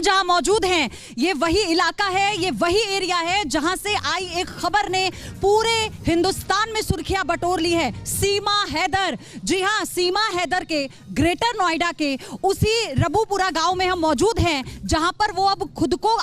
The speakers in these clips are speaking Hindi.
जहां मौजूद हैं, ये वही इलाका है, ये वही एरिया है जहां से आई एक खबर ने पूरे हिंदुस्तान में सुर्खियां बटोर ली है। सीमा हैदर, जी हां, सीमा हैदर के ग्रेटर नोएडा के उसी रबूपुरा गांव में हम मौजूद हैं, जहां पर वो अब खुद को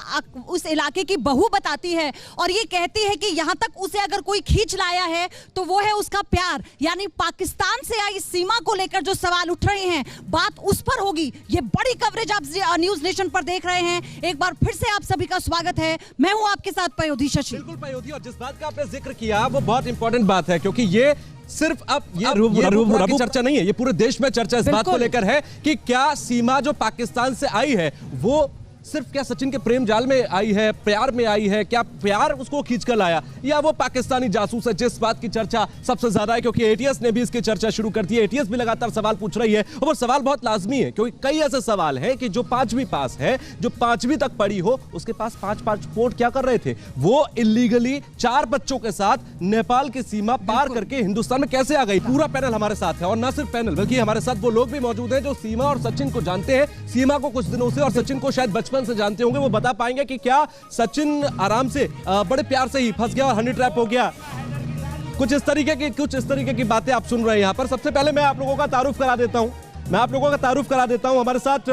उस इलाके की बहू बताती है और ये कहती है कि यहां तक उसे अगर कोई खींच लाया है तो वो है उसका प्यार। यानी पाकिस्तान से आई सीमा को लेकर जो सवाल उठ रहे हैं, बात उस पर होगी। ये बड़ी कवरेज आप न्यूज नेशन पर देख रहे हैं। एक बार फिर से आप सभी का स्वागत है। मैं हूं आपके साथ पयोधी शशि। बिल्कुल पयोधी, और जिस बात का आपने जिक्र किया वो बहुत इंपॉर्टेंट बात है, क्योंकि ये सिर्फ अब ये रबूपुरा की चर्चा नहीं है, ये पूरे देश में चर्चा इस बात को लेकर है कि क्या सीमा जो पाकिस्तान से आई है वो सिर्फ क्या सचिन के प्रेम जाल में आई है, प्यार में आई है, क्या प्यार उसको खींच कर लाया, या वो पाकिस्तानी जासूस है, जिस बात की चर्चा सबसे ज्यादा है। क्योंकि एटीएस ने भी इसकी चर्चा शुरू कर दी है। एटीएस भी लगातार सवाल पूछ रही है और वो सवाल बहुत लाजमी है, क्योंकि कई ऐसे सवाल हैं कि जो 5वीं पास है, जो 5वीं तक पढ़ी हो, उसके पास 5 पासपोर्ट क्या कर रहे थे? वो इलीगली 4 बच्चों के साथ नेपाल की सीमा पार करके हिंदुस्तान में कैसे आ गई? पूरा पैनल हमारे साथ है, और ना सिर्फ पैनल बल्कि हमारे साथ वो लोग भी मौजूद हैं जो सीमा और सचिन को जानते हैं, सीमा को कुछ दिनों से और सचिन को शायद बचपन से जानते होंगे। वो बता पाएंगे कि क्या सचिन आराम से बड़े प्यार से ही फंस गया और हनी ट्रैप हो गया। कुछ इस तरीके की बातें आप सुन रहे हैं यहाँ पर। सबसे पहले मैं आप लोगों का तारुफ करा देता हूं। हमारे साथ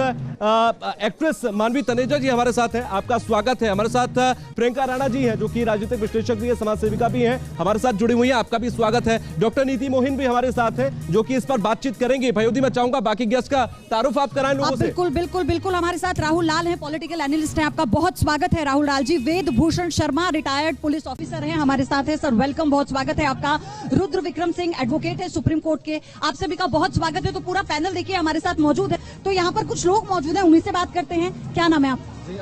एक्ट्रेस मानवी तनेजा जी हमारे साथ हैं, आपका स्वागत है। हमारे साथ प्रियंका राणा जी हैं, जो कि राजनीतिक विश्लेषक भी है, समाज सेविका भी हैं, हमारे साथ जुड़ी हुई हैं, आपका भी स्वागत है। डॉक्टर नीति मोहिन भी हमारे साथ हैं, जो कि इस पर बातचीत करेंगे। पयोधी, मैं चाहूंगा बाकी गेस्ट का तारुफ आप कराएं लोगों से। बिल्कुल हमारे साथ राहुल लाल हैं, पॉलिटिकल एनालिस्ट हैं, आपका बहुत स्वागत है Rahul Lal ji. Ved Bhushan Sharma retired police officer हैं, हमारे साथ है। सर वेलकम, बहुत स्वागत है आपका। रुद्र विक्रम सिंह एडवोकेट है सुप्रीम कोर्ट के, आप सभी का बहुत स्वागत है। तो पूरा पैनल देखिए हमारे साथ मौजूद है। तो यहाँ पर कुछ लोग मौजूद हैं, उन्हीं से बात करते हैं। क्या नाम है आप?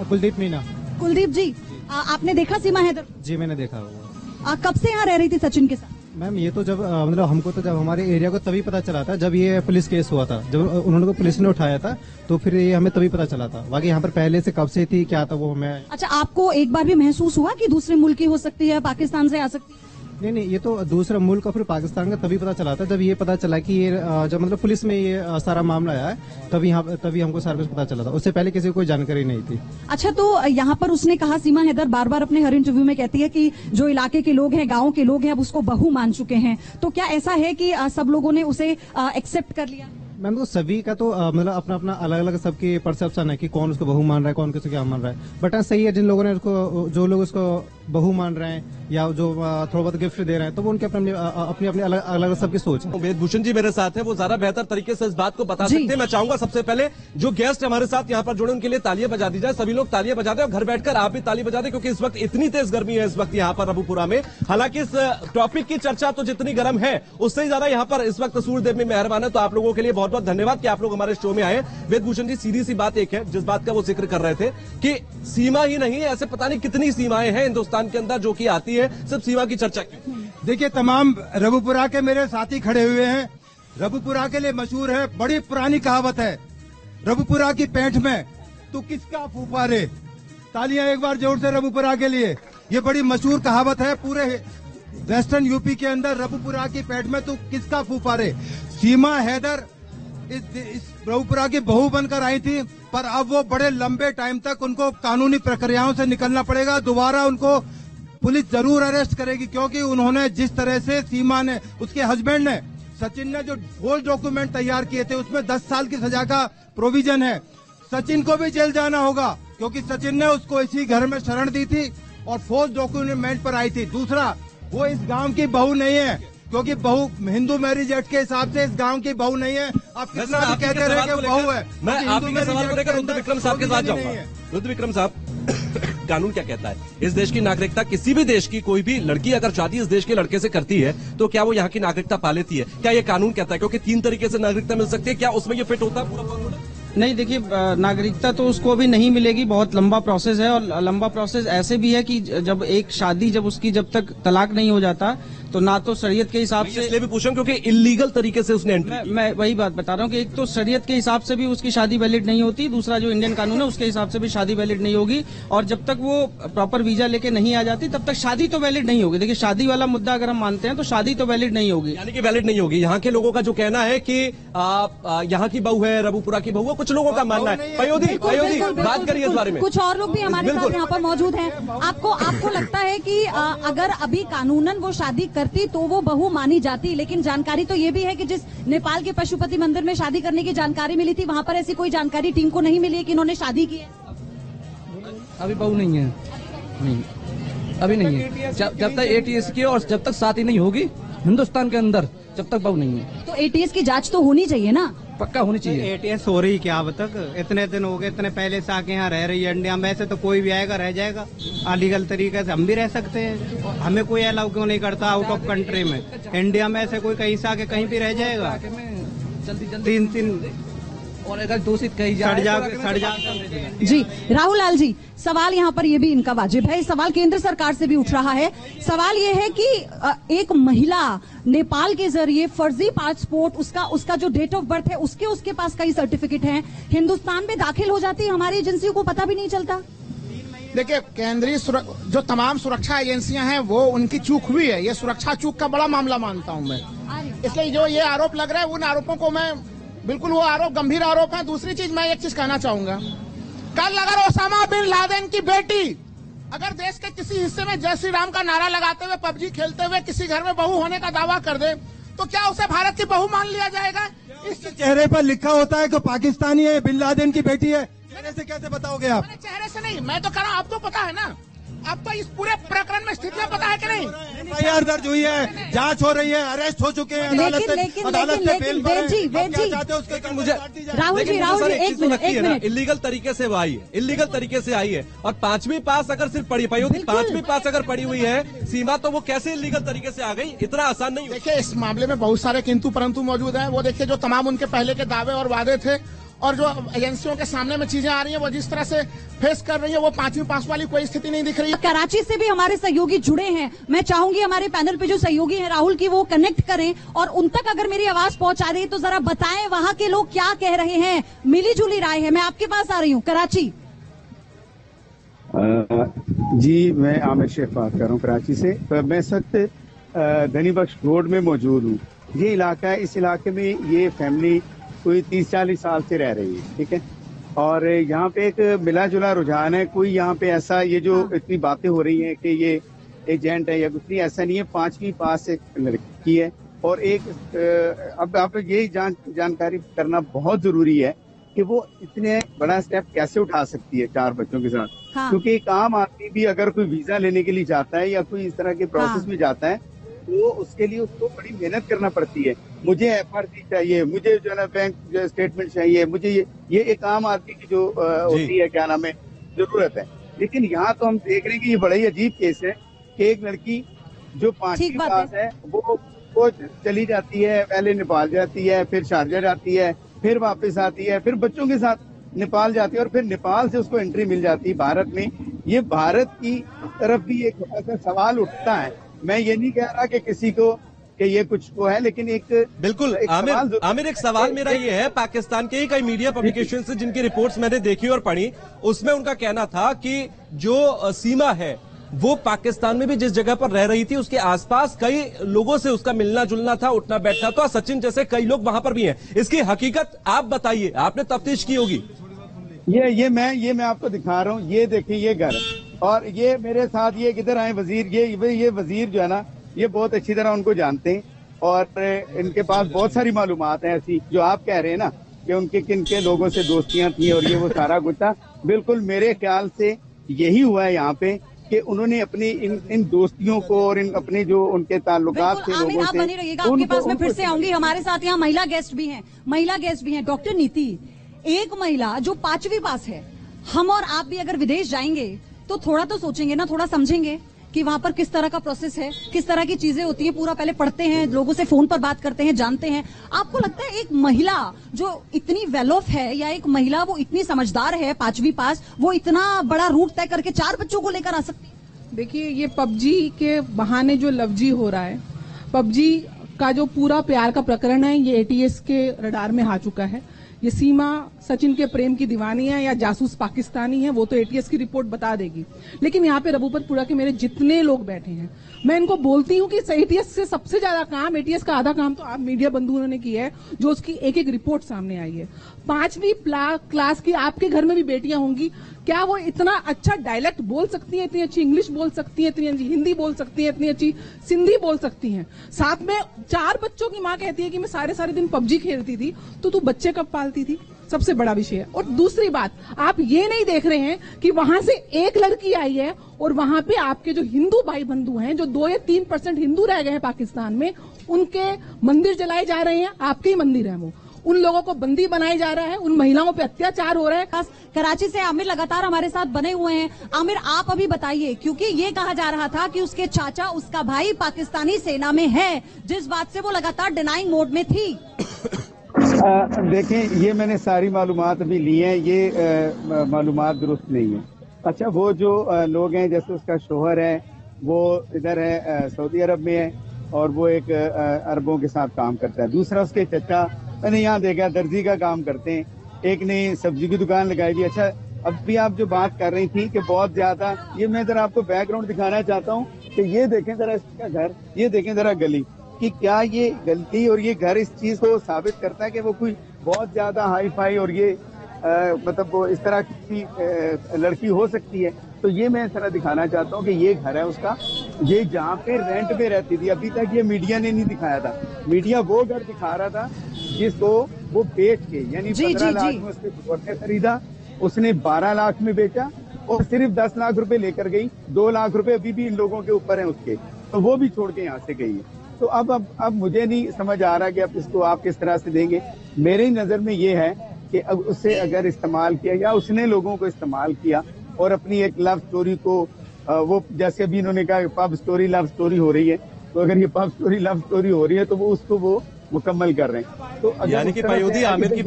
कुलदीप मीना। कुलदीप जी, आपने देखा सीमा हैदर? जी मैंने देखा। कब से यहाँ रह रही थी सचिन के साथ? मैम ये तो जब मतलब हमको तो जब हमारे एरिया को तभी पता चला था जब ये पुलिस केस हुआ था, जब उन्होंने को पुलिस ने उठाया था, तो फिर ये हमें तभी पता चला था। बाकी यहाँ पर पहले से कब से थी क्या था वो हमें। अच्छा, आपको एक बार भी महसूस हुआ कि दूसरे मुल्क की हो सकती है, पाकिस्तान से आ सकती है? नहीं, ये तो दूसरा मुल्क और फिर पाकिस्तान का तभी पता चला था जब ये पता चला कि ये जब मतलब पुलिस में ये सारा मामला आया है, तभी हमको सारा कुछ पता चला था। उससे पहले किसी को कोई जानकारी नहीं थी। अच्छा, तो यहाँ पर उसने कहा, सीमा हैदर बार बार अपने हर इंटरव्यू में कहती है कि जो इलाके के लोग हैं, गाँव के लोग हैं, अब उसको बहू मान चुके हैं। तो क्या ऐसा है कि सब लोगों ने उसे एक्सेप्ट कर लिया? मैम तो सभी का तो मतलब अपना अपना अलग अलग सबकी परसेप्शन है कि कौन उसको बहू मान रहा है, कौन किसी क्या मान रहा है। बट सही है, जिन लोगों ने उसको, जो लोग उसको बहू मान रहे हैं या जो थोड़ा बहुत गिफ्ट दे रहे हैं, तो वो उनके अपनी अपनी अलग अलग सबकी सोच है। वेद भूषण जी मेरे साथ है, वो ज्यादा बेहतर तरीके से इस बात को बता सकते हैं। मैं चाहूंगा सबसे पहले जो गेस्ट हमारे साथ यहाँ पर जुड़े उनके लिए तालियां बजा दी जाए। सभी लोग तालियां बजा दें और घर बैठकर आप भी ताली बजा दें, क्योंकि इस वक्त इतनी तेज गर्मी है इस वक्त यहाँ पर रबूपुरा में। हालांकि इस टॉपिक की चर्चा तो जितनी गर्म है उससे ही ज्यादा यहाँ पर इस वक्त सूर्यदेव में मेहरबान है। तो आप लोगों के लिए बहुत बहुत धन्यवाद कि आप लोग हमारे शो में आए। वेद भूषण जी, सीधी सी बात एक है, जिस बात का वो जिक्र कर रहे थे कि सीमा ही नहीं, ऐसे पता नहीं कितनी सीमाएं हैं हिंदुस्तान के अंदर जो कि आती है, सिर्फ सीमा की चर्चा की। देखिए, तमाम रबूपुरा के मेरे साथी खड़े हुए हैं। रबूपुरा के लिए मशहूर है, बड़ी पुरानी कहावत है, रबूपुरा की पैंठ में तू किसका फूफा रे। तालियां एक बार जोर से रबूपुरा के लिए। ये बड़ी मशहूर कहावत है, पूरे वेस्टर्न यूपी के अंदर रबूपुरा की पैंठ में तू किसका फूफा रे। सीमा हैदर इस रबूपुरा की बहू बनकर आई थी, पर अब वो बड़े लंबे टाइम तक उनको कानूनी प्रक्रियाओं से निकलना पड़ेगा। दोबारा उनको पुलिस जरूर अरेस्ट करेगी, क्योंकि उन्होंने जिस तरह से सीमा ने, उसके हस्बैंड ने, सचिन ने जो फोर्स डॉक्यूमेंट तैयार किए थे उसमें 10 साल की सजा का प्रोविजन है। सचिन को भी जेल जाना होगा, क्योंकि सचिन ने उसको इसी घर में शरण दी थी और फोर्स डॉक्यूमेंट पर आई थी। दूसरा, वो इस गांव की बहू नहीं है, क्योंकि बहू हिंदू मैरिज एक्ट के हिसाब से इस गांव की बहू नहीं है। आप कितना भी कहते रहे कि बहू है। मैं आपके सवाल को लेकर रुद्र विक्रम साहब के साथ जाऊंगा। रुद्र विक्रम साहब, कानून क्या कहता है? इस देश की नागरिकता, किसी भी देश की कोई भी लड़की अगर शादी इस देश के लड़के से करती है तो क्या वो यहाँ की नागरिकता पा लेती है? क्या ये कानून कहता है? क्योंकि 3 तरीके से नागरिकता मिल सकती है, क्या उसमें ये फिट होता है पूरा? नहीं, देखिए, नागरिकता तो उसको भी नहीं मिलेगी, बहुत लंबा प्रोसेस है। और लंबा प्रोसेस ऐसे भी है कि जब एक शादी, जब उसकी जब तक तलाक नहीं हो जाता तो ना तो शरीयत के हिसाब से, इसलिए भी पूछा क्योंकि इलीगल तरीके से उसने एंट्री, मैं वही बात बता रहा हूँ कि एक तो शरीयत के हिसाब से भी उसकी शादी वैलिड नहीं होती, दूसरा जो इंडियन कानून है उसके हिसाब से भी शादी वैलिड नहीं होगी, और जब तक वो प्रॉपर वीजा लेके नहीं आ जाती तब तक शादी तो वैलिड नहीं होगी। देखिए, शादी वाला मुद्दा अगर हम मानते हैं तो शादी तो वैलिड नहीं होगी, यानी कि वैलिड नहीं होगी। यहाँ के लोगों का जो कहना है कि यहाँ की बहू है, रबुपुरा की बहू है, कुछ लोगों का मानना है। पयोधी बात करिए इस बारे में। कुछ और लोग भी हमारे साथ यहाँ पर मौजूद हैं। आपको लगता है कि अगर अभी कानूनन वो शादी करती तो वो बहू मानी जाती, लेकिन जानकारी तो ये भी है कि जिस नेपाल के पशुपति मंदिर में शादी करने की जानकारी मिली थी, वहाँ पर ऐसी कोई जानकारी टीम को नहीं मिली है कि इन्होंने शादी की है। अभी बहू नहीं है, नहीं अभी नहीं है। जब तक एटीएस की और जब तक शादी नहीं होगी हिंदुस्तान के अंदर, जब तक बहू नहीं है। तो एटीएस की जांच तो होनी चाहिए ना, पक्का होनी चाहिए। एटीएस हो रही क्या अब तक? इतने दिन हो गए, इतने पहले से आके यहाँ रह रही है इंडिया में। ऐसे तो कोई भी आएगा रह जाएगा अलीगल तरीके से, हम भी रह सकते हैं। हमें कोई अलाउ क्यों नहीं करता आउट ऑफ कंट्री में? इंडिया में ऐसे कोई कहीं से आके कहीं भी रह जाएगा? जल्दी 3 और अगर दूषित कहीं सड़ जा। जी राहुल लाल जी, सवाल यहाँ पर ये भी इनका वाजिब है, सवाल केंद्र सरकार से भी उठ रहा है। सवाल ये है कि एक महिला नेपाल के जरिए फर्जी पासपोर्ट, उसका जो डेट ऑफ बर्थ है उसके पास कई सर्टिफिकेट हैं, हिंदुस्तान में दाखिल हो जाती है, हमारी एजेंसियों को पता भी नहीं चलता। देखिए, केंद्रीय जो तमाम सुरक्षा एजेंसियां हैं वो उनकी चूक हुई है। ये सुरक्षा चूक का बड़ा मामला मानता हूं मैं। इसलिए जो ये आरोप लग रहा है उन आरोपों को मैं बिल्कुल, वो आरोप गंभीर आरोप है। दूसरी चीज, मैं एक चीज कहना चाहूंगा, कल अगर ओसामा बिन लादेन की बेटी अगर देश के किसी हिस्से में जय श्री राम का नारा लगाते हुए, पबजी खेलते हुए किसी घर में बहू होने का दावा कर दे, तो क्या उसे भारत की बहू मान लिया जाएगा? इसके चेहरे पर लिखा होता है कि पाकिस्तानी है, बिन लादेन की बेटी है। चेहरे से कैसे बताओगे आप? चेहरे से नहीं, मैं तो कह रहा हूँ, आपको पता है ना, आपको इस पूरे प्रकरण में स्थितियां पता है कि नहीं? एफआईआर दर्ज हुई है, जांच हो रही है, अरेस्ट हो चुके हैं, अदालत से बेल पर है। मुझे राहुल जी एक मिनट, इलीगल तरीके से वो आई है, इलीगल तरीके से आई है, और 5वीं पास अगर सिर्फ पढ़ी, 5वीं पास अगर पढ़ी हुई है सीमा, तो वो कैसे इलीगल तरीके से आ गई? इतना आसान नहीं। देखिए, इस मामले में बहुत सारे किंतु परंतु मौजूद हैं। वो देखिए, जो तमाम उनके पहले के दावे और वादे थे और जो एजेंसियों के सामने में चीजें आ रही हैं, वो जिस तरह से फेस कर रही है, वो 5वीं पास वाली कोई स्थिति नहीं दिख रही है। कराची से भी हमारे सहयोगी जुड़े हैं, मैं चाहूंगी हमारे पैनल पे जो सहयोगी हैं राहुल की, वो कनेक्ट करें और उन तक अगर मेरी आवाज पहुंचा रही है तो जरा बताएं वहां के लोग क्या कह रहे हैं। मिली जुली राय है। मैं आपके पास आ रही हूँ कराची। जी, मैं आमिर शेख बात कर रहा हूँ कराची से। मैं सख्त धनी बख्श रोड में मौजूद हूँ। ये इलाका है, इस इलाके में ये फैमिली कोई 30-40 साल से रह रही है, ठीक है। और यहाँ पे एक मिला जुला रुझान है। कोई यहाँ पे ऐसा, ये जो इतनी बातें हो रही हैं कि ये एजेंट है या कुछ नहीं, ऐसा नहीं है। 5वीं पास से लड़की है और एक अब आप ये जानकारी करना बहुत जरूरी है कि वो इतने बड़ा स्टेप कैसे उठा सकती है 4 बच्चों के साथ। हाँ। क्योंकि एक आम आदमी भी अगर कोई वीजा लेने के लिए जाता है या कोई इस तरह के प्रोसेस में जाता है, तो उसके लिए उसको बड़ी मेहनत करना पड़ती है। मुझे एफआरसी चाहिए, मुझे जो है ना बैंक स्टेटमेंट चाहिए, मुझे ये एक आम आदमी की जो होती है, क्या नाम है, जरूरत है। लेकिन यहाँ तो हम देख रहे हैं कि ये बड़ा ही अजीब केस है कि एक लड़की जो 5वीं पास है वो चली जाती है, पहले नेपाल जाती है, फिर शारजा जाती है, फिर वापस आती है, फिर बच्चों के साथ नेपाल जाती है और फिर नेपाल से उसको एंट्री मिल जाती है भारत में। ये भारत की तरफ भी एक ऐसा सवाल उठता है। मैं ये नहीं कह रहा कि किसी को कि ये कुछ वो है, लेकिन एक बिल्कुल आमिर एक सवाल मेरा ये है, पाकिस्तान के ही कई मीडिया पब्लिकेशन से जिनकी रिपोर्ट्स मैंने देखी और पढ़ी, उसमें उनका कहना था कि जो सीमा है वो पाकिस्तान में भी जिस जगह पर रह रही थी उसके आसपास कई लोगों से उसका मिलना जुलना था, उठना बैठना था। सचिन जैसे कई लोग वहां पर भी हैं। इसकी हकीकत आप बताइए, आपने तफ्तीश की होगी। ये मैं आपको दिखा रहा हूँ। ये देखिए, ये घर, और ये मेरे साथ ये किधर आए वजीर, ये वजीर जो है ना, ये बहुत अच्छी तरह उनको जानते हैं और इनके पास बहुत सारी मालूमात है ऐसी जो आप कह रहे हैं ना कि उनके किन के लोगों से दोस्तियां थी और ये वो सारा कुछ था। बिल्कुल मेरे ख्याल से यही हुआ है यहाँ पे कि उन्होंने अपनी इन दोस्तियों को और इन अपने जो उनके ताल्लुकात थे लोगों से। बनी रहिएगा, आपके पास मैं फिर से आऊंगी। हमारे साथ यहाँ महिला गेस्ट भी हैं, डॉक्टर नीति। एक महिला जो 5वीं पास है, हम और आप भी अगर विदेश जाएंगे तो थोड़ा तो सोचेंगे ना, थोड़ा समझेंगे कि वहां पर किस तरह का प्रोसेस है, किस तरह की चीजें होती है, पूरा पहले पढ़ते हैं, लोगों से फोन पर बात करते हैं, जानते हैं। आपको लगता है एक महिला जो इतनी वेल ऑफ है या एक महिला वो इतनी समझदार है, 5वीं पास, वो इतना बड़ा रूट तय करके 4 बच्चों को लेकर आ सकती है? देखिए, ये पबजी के बहाने जो लफ्जी हो रहा है, पबजी का जो पूरा प्यार का प्रकरण है ये एटीएस के रडार में आ चुका है। ये सीमा सचिन के प्रेम की दीवानी है या जासूस पाकिस्तानी है वो तो एटीएस की रिपोर्ट बता देगी। लेकिन यहाँ पे रघुपतपुरा के मेरे जितने लोग बैठे हैं मैं इनको बोलती हूँ कि एटीएस से सबसे ज्यादा काम, एटीएस का आधा काम तो आप मीडिया बंधुओं ने किया है जो उसकी एक एक रिपोर्ट सामने आई है। 5वीं क्लास की आपके घर में भी बेटियां होंगी, क्या वो इतना अच्छा डायलेक्ट बोल सकती हैं, इतनी अच्छी इंग्लिश बोल सकती हैं, इतनी अच्छी हिंदी बोल सकती हैं, इतनी अच्छी सिंधी बोल सकती हैं? साथ में 4 बच्चों की माँ कहती है कि मैं सारे दिन पबजी खेलती थी, तो तू बच्चे कब पालती थी? सबसे बड़ा विषय है। और दूसरी बात, आप ये नहीं देख रहे हैं कि वहां से एक लड़की आई है और वहां पे आपके जो हिंदू भाई बंधु हैं, जो 2 या 3% हिंदू रह गए हैं पाकिस्तान में, उनके मंदिर जलाए जा रहे हैं। आपके ही मंदिर है वो, उन लोगों को बंदी बनाया जा रहा है, उन महिलाओं पे अत्याचार हो रहा है। कराची से आमिर लगातार हमारे साथ बने हुए हैं। आमिर, आप अभी बताइए, क्योंकि ये कहा जा रहा था कि उसके चाचा, उसका भाई पाकिस्तानी सेना में है, जिस बात से वो लगातार डिनाइंग मोड में थी। देखें, ये मैंने सारी मालूमात अभी ली हैं, ये मालूमात दुरुस्त नहीं है। अच्छा, वो जो लोग हैं, जैसे उसका शोहर है वो इधर है सऊदी अरब में है और वो एक अरबों के साथ काम करता है। दूसरा उसके चचा, मैंने यहाँ देखा, दर्जी का काम करते हैं। एक ने सब्जी की दुकान लगाई थी। अच्छा, अब भी आप जो बात कर रही थी कि बहुत ज्यादा, ये मैं जरा आपको बैकग्राउंड दिखाना चाहता हूँ कि ये देखें जरा इसका घर, ये देखें जरा गली, कि क्या ये गलती और ये घर इस चीज को साबित करता है कि वो कोई बहुत ज्यादा हाई फाई और ये मतलब वो इस तरह की लड़की हो सकती है। तो ये मैं जरा दिखाना चाहता हूँ कि ये घर है उसका, ये जहाँ पे रेंट पे रहती थी। अभी तक ये मीडिया ने नहीं दिखाया था। मीडिया वो घर दिखा रहा था जिसको वो बेच के, यानी 15 लाख में उसने प्लॉट खरीदा, उसने 12 लाख में बेचा और सिर्फ 10 लाख रुपए लेकर गई। 2 लाख रुपए अभी भी इन लोगों के ऊपर है उसके, तो वो भी छोड़ के यहाँ से गई है। तो अब मुझे नहीं समझ आ रहा कि अब इसको आप किस तरह से देंगे। मेरी नजर में ये है कि अब उससे अगर इस्तेमाल किया या उसने लोगों को इस्तेमाल किया और अपनी एक लव स्टोरी को वो, जैसे अभी इन्होंने कहा पब स्टोरी लव स्टोरी हो रही है, तो अगर ये पब स्टोरी लव स्टोरी हो रही है तो वो उसको वो मुकम्मल कर रहे हैं। तो यानी कि पयोधी, आमिर की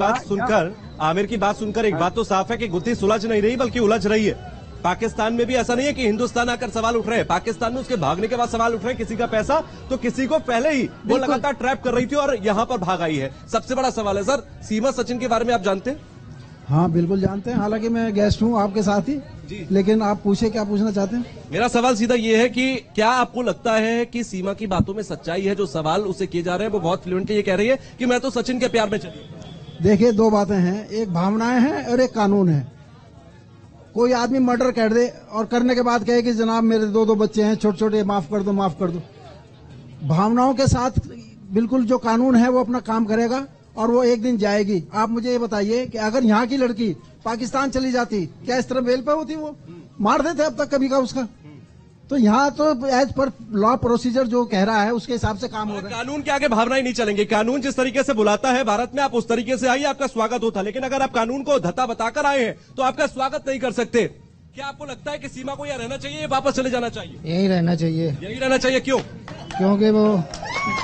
बात सुनकर एक बात तो साफ है कि गुत्थी सुलझ नहीं रही बल्कि उलझ रही है। पाकिस्तान में भी ऐसा नहीं है कि हिंदुस्तान आकर सवाल उठ रहे हैं, पाकिस्तान में उसके भागने के बाद सवाल उठ रहे हैं। किसी का पैसा तो किसी को पहले ही वो लगातार ट्रैप कर रही थी और यहाँ पर भाग आई है। सबसे बड़ा सवाल है सर, सीमा सचिन के बारे में आप जानते हैं? हाँ बिल्कुल जानते हैं, हालांकि मैं गेस्ट हूँ आपके साथ ही, लेकिन आप पूछे, क्या पूछना चाहते हैं? मेरा सवाल सीधा ये है कि क्या आपको लगता है कि सीमा की बातों में सच्चाई है? जो सवाल उसे किए जा रहे हैं वो बहुत फ्लुएंटली ये कह रही है कि मैं तो सचिन के प्यार में चली। देखिए, 2 बातें हैं, एक भावनाएं हैं और एक कानून है। कोई आदमी मर्डर कर दे और करने के बाद कहे कि जनाब मेरे 2 बच्चे हैं छोटे छोटे, माफ कर दो। भावनाओं के साथ बिल्कुल जो कानून है वो अपना काम करेगा और वो एक दिन जाएगी। आप मुझे ये बताइए कि अगर यहाँ की लड़की पाकिस्तान चली जाती, क्या इस तरह बेल पे होती? वो मार देते अब तक कभी का उसका। तो यहाँ तो एज पर लॉ प्रोसीजर जो कह रहा है उसके हिसाब से काम हो रहा है। कानून के आगे भावनाएं नहीं चलेंगे। कानून जिस तरीके से बुलाता है भारत में, आप उस तरीके से आइए, आपका स्वागत होता। लेकिन अगर आप कानून को धत्ता बताकर आए हैं तो आपका स्वागत नहीं कर सकते। क्या आपको लगता है कि सीमा को यहाँ रहना चाहिए, वापस चले जाना चाहिए? यही रहना चाहिए। यही रहना चाहिए, क्यों? क्योंकि वो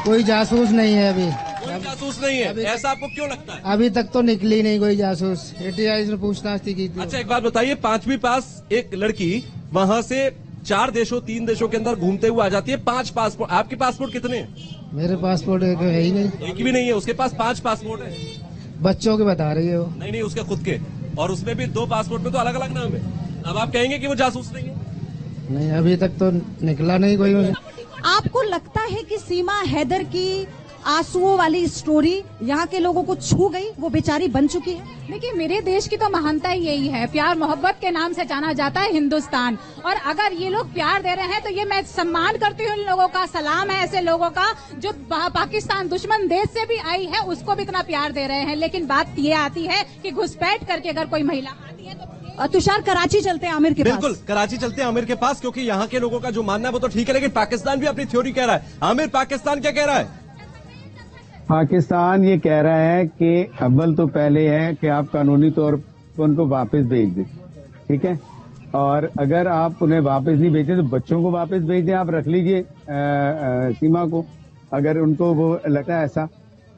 कोई जासूस नहीं है। अभी कोई जासूस नहीं है, ऐसा आपको क्यों लगता है? अभी तक तो निकली नहीं कोई जासूस। एटीआई ने पूछताछ की थी। अच्छा, एक बात बताइए, 5वीं पास एक लड़की वहां से 4 देशों 3 देशों के अंदर घूमते हुए आ जाती है, 5 पासपोर्ट। आपके पासपोर्ट कितने हैं? मेरे पासपोर्ट एक है ही नहीं। एक भी नहीं है, उसके पास 5 पासपोर्ट है। बच्चों के बता रही है वो। नहीं, उसके खुद के, और उसमें भी 2 पासपोर्ट में तो अलग अलग नाम है। अब आप कहेंगे कि वो जासूस नहीं है? नहीं, अभी तक तो निकला नहीं कोई। आपको लगता है कि सीमा हैदर की आंसुओं वाली स्टोरी यहाँ के लोगों को छू गई, वो बेचारी बन चुकी है? देखिए, मेरे देश की तो महानता ही यही है, प्यार मोहब्बत के नाम से जाना जाता है हिंदुस्तान। और अगर ये लोग प्यार दे रहे हैं तो ये मैं सम्मान करती हूँ इन लोगों का, सलाम है ऐसे लोगों का जो पाकिस्तान दुश्मन देश से भी आई है, उसको भी इतना प्यार दे रहे हैं। लेकिन बात ये आती है कि घुसपैठ करके अगर कोई महिला आती है तो तुषार, कराची चलते हैं आमिर के पास। बिल्कुल, कराची चलते हैं आमिर के पास, क्योंकि यहाँ के लोगों का जो मानना है वो तो ठीक है, लेकिन पाकिस्तान भी अपनी थ्योरी कह रहा है। आमिर, पाकिस्तान क्या कह रहा है? पाकिस्तान ये कह रहा है कि अव्वल तो पहले है कि आप कानूनी तौर पर उनको वापस भेज दें, ठीक है? और अगर आप उन्हें वापस नहीं भेजें तो बच्चों को वापस भेज दें। आप रख लीजिए सीमा को, अगर उनको वो लगता है ऐसा।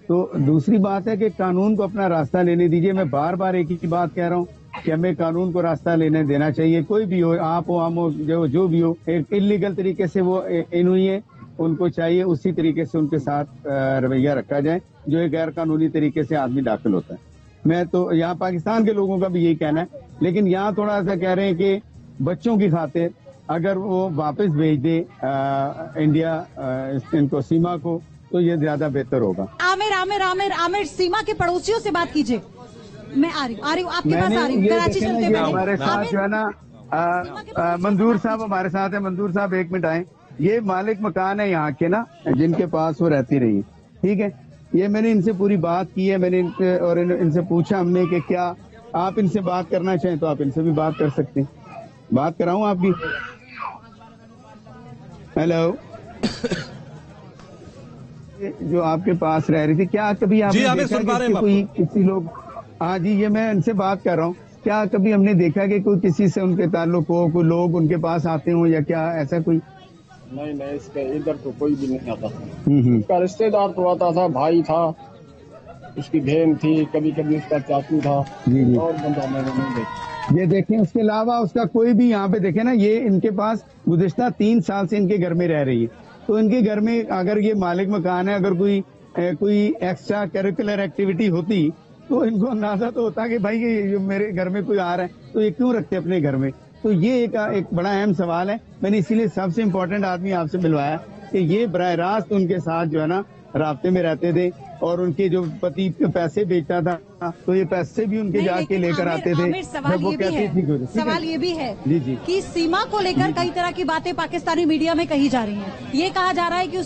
तो दूसरी बात है कि कानून को अपना रास्ता लेने दीजिए। मैं बार बार एक ही बात कह रहा हूँ कि हमें कानून को रास्ता लेने देना चाहिए। कोई भी हो, आप हो, हम हो, जो भी हो, एक इलीगल तरीके से वो इन हुई है, उनको चाहिए उसी तरीके से उनके साथ रवैया रखा जाए जो एक गैर कानूनी तरीके से आदमी दाखिल होता है। मैं तो यहाँ पाकिस्तान के लोगों का भी यही कहना है, लेकिन यहाँ थोड़ा सा कह रहे हैं कि बच्चों की खातिर अगर वो वापस भेज दे इंडिया इनको सीमा को, तो ये ज्यादा बेहतर होगा। आमिर आमिर आमिर आमिर सीमा के पड़ोसियों से बात कीजिए। मैं आ रही हूँ आपके पास आ रही हूँ। कराची चलते हैं हमारे साथ जो है ना मंजूर साहब हमारे साथ है। मंजूर साहब 1 मिनट आए। ये मालिक मकान है यहाँ के ना, जिनके पास वो रहती रही, ठीक है। ये मैंने इनसे पूरी बात की है, मैंने इनसे पूछा हमने कि क्या आप इनसे बात करना चाहें तो आप इनसे भी बात कर सकते हैं। बात कराऊं आपकी? हेलो जो आपके पास रह रही थी, क्या कभी आपने देखा कि कोई किसी लोग, हाँ जी, ये मैं इनसे बात कर रहा हूँ, क्या कभी हमने देखा कि कोई किसी से उनके ताल्लुक हो, कोई लोग उनके पास आते हो या क्या ऐसा कोई? नहीं, इसके इधर तो कोई भी नहीं आता। उसका रिश्तेदार तो आता था, भाई था, उसकी बहन थी, कभी कभी उसका चाचू था। जी। और बंदा मैंने नहीं देखा। ये देखें, उसके अलावा उसका कोई भी यहाँ पे देखे ना, ये इनके पास गुज़िश्ता 3 साल से इनके घर में रह रही है। तो इनके घर में अगर ये मालिक मकान है, अगर कोई एक्स्ट्रा करिकुलर एक्टिविटी होती तो इनको अंदाजा तो होता कि भाई ये मेरे घर में कोई आ रहा है तो ये क्यों रखते अपने घर में। तो ये एक बड़ा अहम सवाल है। मैंने इसीलिए सबसे इम्पोर्टेंट आदमी आपसे मिलवाया कि ये बराह रास्त उनके साथ जो है ना राब्ते में रहते थे, और उनके जो पति पैसे बेचता था तो ये पैसे भी उनके जाके लेकर आते थे। सवाल ये भी है जी कि सीमा को लेकर कई तरह की बातें पाकिस्तानी मीडिया में कही जा रही हैं। ये कहा जा रहा है कि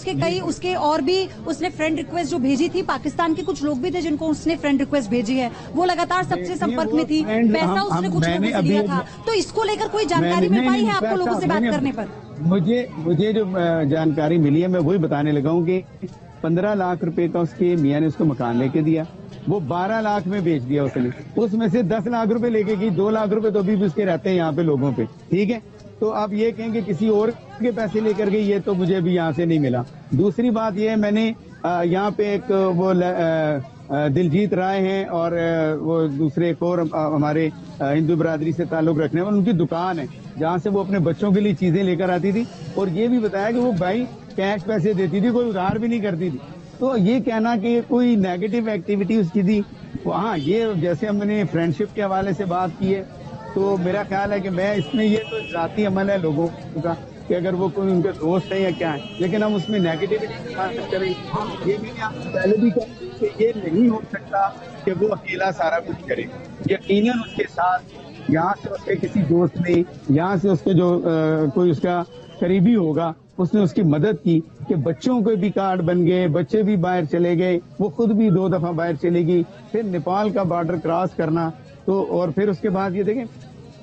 उसके और भी उसने फ्रेंड रिक्वेस्ट जो भेजी थी, पाकिस्तान के कुछ लोग भी थे जिनको उसने फ्रेंड रिक्वेस्ट भेजी है, वो लगातार सबसे संपर्क में थी, पैसा उसने कुछ लोगों से दिया था। तो इसको लेकर कोई जानकारी मिल पाई है आपको लोगों से बात करने पर? मुझे जो जानकारी मिली है मैं वही बताने लगा हूँ कि 15 लाख रुपए का उसके मियाँ ने उसको मकान लेके दिया, वो 12 लाख में बेच दिया उसने। उसमें से 10 लाख रुपए लेके गई, 2 लाख रुपए तो अभी भी उसके रहते हैं यहाँ पे लोगों पे, ठीक है। तो आप ये कहेंगे किसी और के पैसे लेकर गई, ये तो मुझे भी यहाँ से नहीं मिला। दूसरी बात ये है, मैंने यहाँ पे एक वो दिलजीत राय हैं और वो दूसरे एक और हमारे हिंदू बरादरी से ताल्लुक रखने वाले, उनकी दुकान है जहाँ से वो अपने बच्चों के लिए चीजें लेकर आती थी, और ये भी बताया कि वो भाई कैश पैसे देती थी, कोई उधार भी नहीं करती थी। तो ये कहना कि कोई नेगेटिव एक्टिविटी उसकी थी, हाँ, ये जैसे हमने फ्रेंडशिप के हवाले से बात की है, तो मेरा ख्याल है कि मैं इसमें ये तो जाती अमल है लोगों का कि अगर वो कोई उनके दोस्त है या क्या है, लेकिन हम उसमें नेगेटिविटी की बात करें, ये मैंने आपको पहले भी कहा कि ये नहीं हो सकता कि वो अकेला सारा कुछ करे। यकीनन उसके साथ यहाँ से उसके किसी दोस्त ने, यहाँ से उसके जो कोई उसका करीबी होगा, उसने उसकी मदद की कि बच्चों के भी कार्ड बन गए, बच्चे भी बाहर चले गए, वो खुद भी 2 दफा बाहर चली गई, फिर नेपाल का बॉर्डर क्रॉस करना, तो और फिर उसके बाद ये देखें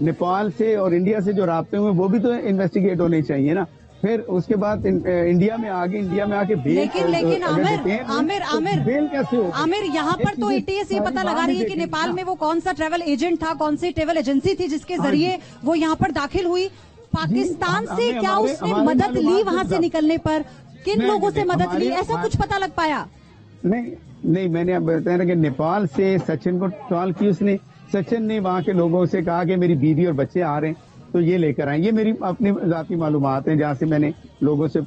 नेपाल से और इंडिया से जो राब्ते हुए वो भी तो इन्वेस्टिगेट होने चाहिए ना। फिर उसके बाद इंडिया में आके बेल, लेकिन आमिर बेल कैसे हो? आमिर, यहाँ पर तो एटीएस ये पता लगा रही है कि नेपाल में वो कौन सा ट्रेवल एजेंट था, कौन सी ट्रेवल एजेंसी थी जिसके जरिए वो यहाँ पर दाखिल हुई। पाकिस्तान से क्या उसने मदद ली वहाँ से निकलने पर? किन लोगों से मदद ली, ऐसा कुछ पता लग पाया? नहीं, मैंने अब बताया ना कि नेपाल से सचिन को कॉल की उसने, सचिन ने वहाँ के लोगों से कहा कि मेरी बीवी और बच्चे आ रहे हैं तो ये लेकर आए। ये मेरी अपनी जाती मालूमात है जहाँ से मैंने लोगों से,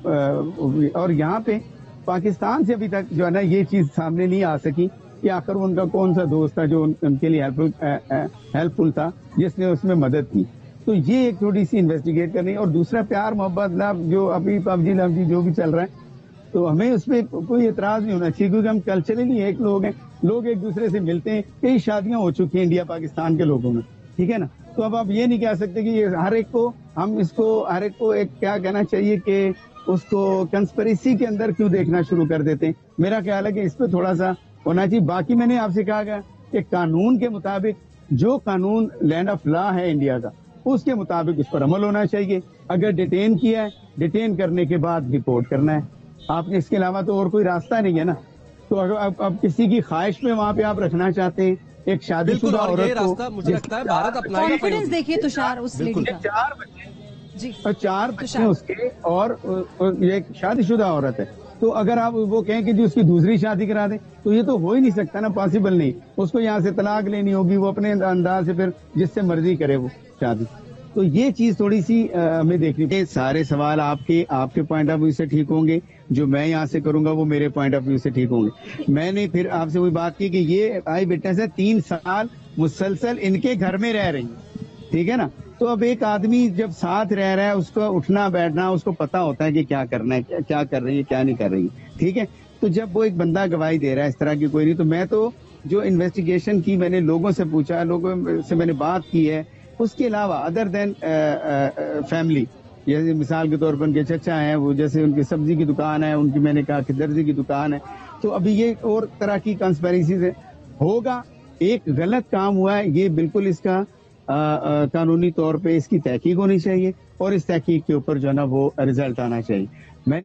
और यहाँ पे पाकिस्तान से अभी तक जो है ना ये चीज सामने नहीं आ सकी कि आखिर उनका कौन सा दोस्त था जो उनके लिए हेल्पफुल था, जिसने उसमें मदद की। तो ये एक थोड़ी सी इन्वेस्टिगेट करनी, और दूसरा प्यार मोहब्बत लव जो अभी पबजी लवजी जो भी चल रहा है, तो हमें उसमें कोई एतराज नहीं होना चाहिए, क्योंकि हम कल्चरली एक लोग हैं, लोग एक दूसरे से मिलते हैं। कई शादियां हो चुकी हैं इंडिया पाकिस्तान के लोगों में, ठीक है ना। तो अब आप ये नहीं कह सकते कि ये हर एक को एक क्या कहना चाहिए कि उसको कंस्पिरेसी के अंदर क्यों देखना शुरू कर देते हैं। मेरा ख्याल है कि इस पर थोड़ा सा होना चाहिए। बाकी मैंने आपसे कहा गया कि कानून के मुताबिक, जो कानून लैंड ऑफ लॉ है इंडिया का, उसके मुताबिक उस पर अमल होना चाहिए। अगर डिटेन किया है, डिटेन करने के बाद रिपोर्ट करना है। आप इसके अलावा तो और कोई रास्ता नहीं है ना। तो अगर अब किसी की ख्वाहिश में वहाँ पे आप रखना चाहते हैं एक शादीशुदा औरत को, मुझे लगता है भारत अपनाएगा। कॉन्फिडेंस देखिए तुषार उस लेडी का, 4 बच्चे जी, और 4 बच्चे उसके, और ये शादीशुदा औरत है। तो अगर आप वो कहें कि जी उसकी दूसरी शादी करा दें, तो ये तो हो ही नहीं सकता ना, पॉसिबल नहीं। उसको यहाँ से तलाक लेनी होगी, वो अपने अंदाज से फिर जिससे मर्जी करे वो शादी। तो ये चीज थोड़ी सी हमें देखनी चाहिए। सारे सवाल आपके पॉइंट ऑफ व्यू से ठीक होंगे, जो मैं यहाँ से करूंगा वो मेरे पॉइंट ऑफ व्यू से ठीक होंगे। मैंने फिर आपसे वही बात की कि ये आई विटनेस है, 3 साल मुसलसल इनके घर में रह रही, ठीक है ना। तो अब एक आदमी जब साथ रह रहा है, उसको उठना बैठना उसको पता होता है कि क्या करना है, क्या कर रही है, क्या नहीं कर रही है, ठीक है। तो जब वो एक बंदा गवाही दे रहा है इस तरह की कोई नहीं, तो मैं तो जो इन्वेस्टिगेशन की मैंने लोगों से पूछा, लोगों से मैंने बात की है, उसके अलावा अदर देन फैमिली, जैसे मिसाल के तौर पर उनके चचा हैं, वो जैसे उनकी सब्जी की दुकान है, उनकी मैंने कहा कि दर्जी की दुकान है, तो अभी ये और तरह की कंस्पेरेसी से होगा। एक गलत काम हुआ है, ये बिल्कुल इसका कानूनी तौर पे इसकी तहकीक होनी चाहिए और इस तहकीक के ऊपर जो है ना वो रिजल्ट आना चाहिए। मैं